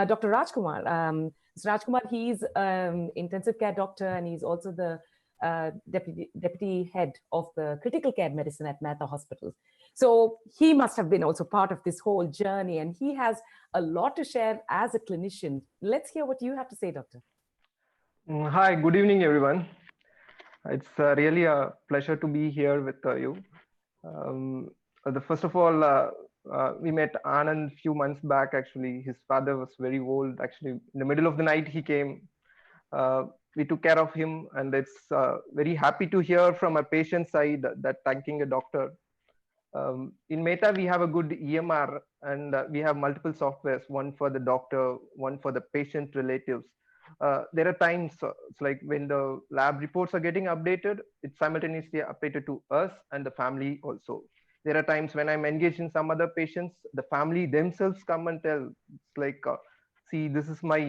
Dr. Rajkumar. Mr. Rajkumar, he's intensive care doctor, and he's also the deputy head of the critical care medicine at Mehta Hospital. So he must have been also part of this whole journey, and he has a lot to share as a clinician. Let's hear what you have to say, doctor. Hi, good evening, everyone. It's really a pleasure to be here with you. First of all, we met Anand a few months back. Actually, his father was very old. Actually, in the middle of the night, he came. We took care of him, and it's very happy to hear from a patient side that thanking a doctor. In Meta, we have a good EMR, and we have multiple softwares, one for the doctor, one for the patient relatives. There are times it's like when the lab reports are getting updated, it's simultaneously updated to us and the family also. There are times when I'm engaged in some other patients, the family themselves come and tell, it's like, see, this is my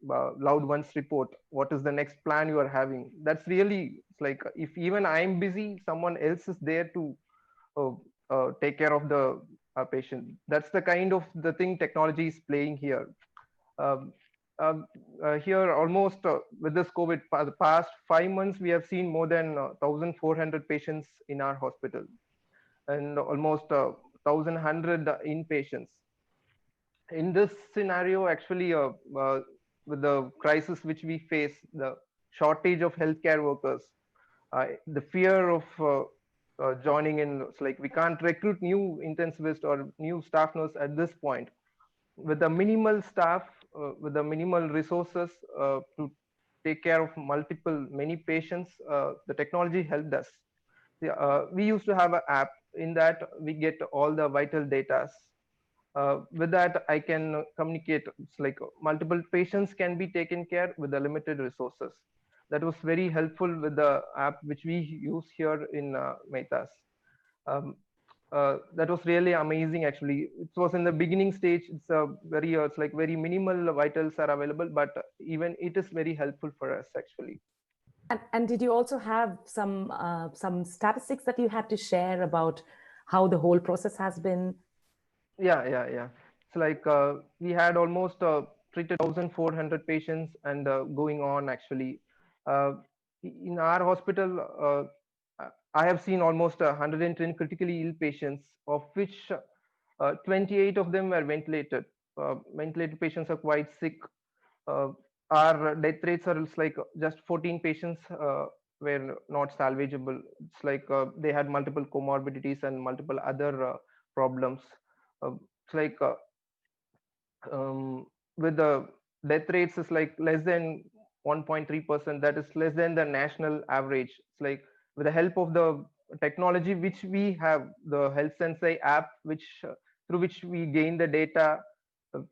loved one's report. What is the next plan you are having? That's really, it's like, if even I'm busy, someone else is there to take care of the patient. That's the kind of the thing technology is playing here. Um, Here, almost with this COVID, for the past 5 months, we have seen more than 1,400 patients in our hospital, and almost 1,100 inpatients. In this scenario, actually, with the crisis which we face, the shortage of healthcare workers, the fear of joining in, it's like we can't recruit new intensivists or new staff nurse at this point. With the minimal staff, with the minimal resources to take care of many patients, the technology helped us. We used to have an app. In that, we get all the vital data. With that, I can communicate. It's like multiple patients can be taken care with the limited resources. That was very helpful with the app which we use here in Metas. Um, that was really amazing. Actually, it was in the beginning stage. It's a very it's like very minimal vitals are available, but even it is very helpful for us actually. And did you also have some statistics that you had to share about how the whole process has been? Yeah. It's like we had almost treated 1,400 patients and going on actually. Uh, in our hospital, I have seen almost 110 critically ill patients, of which 28 of them were ventilated. Ventilated patients are quite sick. Uh, our death rates are like just 14 patients were not salvageable. It's like they had multiple comorbidities and multiple other problems. It's like with the death rates is like less than 1.3%. That is less than the national average. It's like with the help of the technology which we have, the Health Sensei app, which through which we gain the data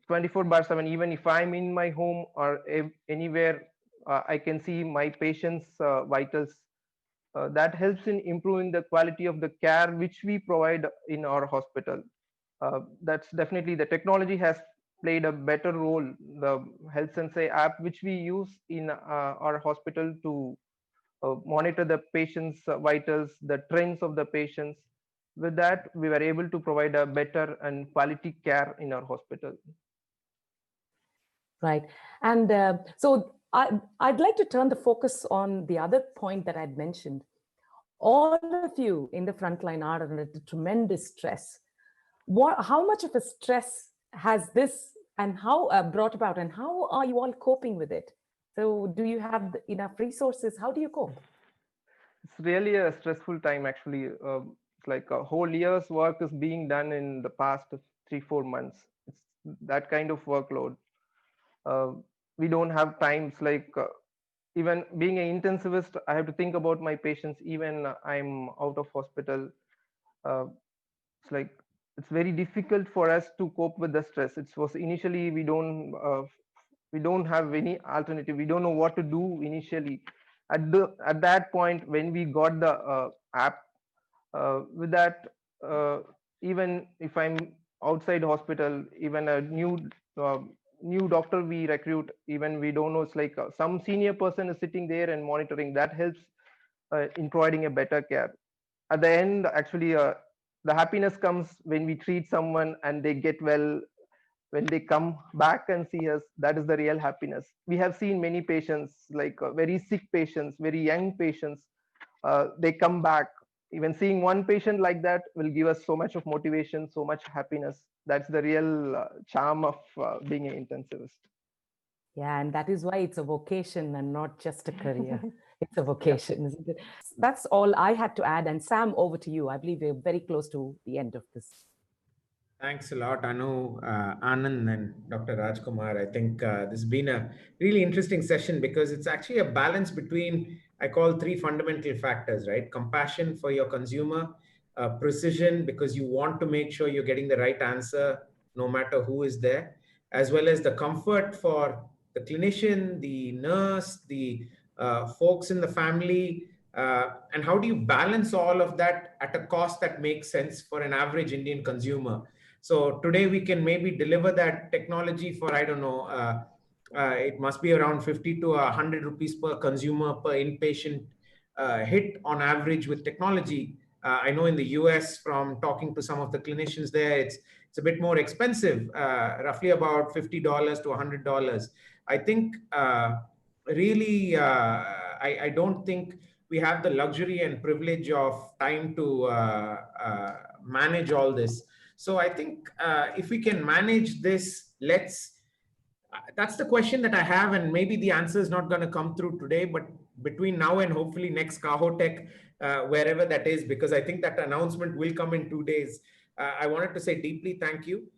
24/7. Even if I'm in my home or anywhere, I can see my patient's vitals. That helps in improving the quality of the care which we provide in our hospital. That's definitely the technology has played a better role. The Health Sensei app, which we use in our hospital to monitor the patient's vitals, the trends of the patients. With that, we were able to provide a better and quality care in our hospital. Right. And so I'd like to turn the focus on the other point that I'd mentioned. All of you in the front line are under tremendous stress. How much of a stress has this and how brought about, and how are you all coping with it? So do you have enough resources? How do you cope? It's really a stressful time actually. It's like a whole year's work is being done in the past 3-4 months. It's that kind of workload. Uh, we don't have times like even being an intensivist, I have to think about my patients even I'm out of hospital. uh, it's like it's very difficult for us to cope with the stress. It was initially we don't have any alternative. We don't know what to do initially. At that point when we got the app, with that, uh, even if I'm outside hospital, even a uh, new doctor we recruit, even we don't know, it's like some senior person is sitting there and monitoring. That helps in providing a better care. At the end actually, the happiness comes when we treat someone and they get well. when they come back and see us, that is the real happiness. We have seen many patients, like very sick patients, very young patients, they come back. Even seeing one patient like that will give us so much of motivation, so much happiness. That's the real charm of being an intensivist. Yeah, and that is why it's a vocation and not just a career. It's a vocation, isn't it? That's all I had to add. And Sam, over to you. I believe we're very close to the end of this. Thanks a lot, Anu, Anand, and Dr. Rajkumar. I think this has been a really interesting session because it's actually a balance between, I call, three fundamental factors, right? Compassion for your consumer, precision because you want to make sure you're getting the right answer no matter who is there, as well as the comfort for the clinician, the nurse, the folks in the family. And how do you balance all of that at a cost that makes sense for an average Indian consumer? So today we can maybe deliver that technology for, I don't know, it must be around 50 to 100 rupees per consumer per inpatient hit on average with technology. I know in the US, from talking to some of the clinicians there, it's a bit more expensive, roughly about $50 to $100. I think really, I don't think we have the luxury and privilege of time to manage all this. So I think if we can manage this, that's the question that I have. And maybe the answer is not going to come through today, but between now and hopefully next CAHOTECH, wherever that is, because I think that announcement will come in 2 days. I wanted to say deeply thank you.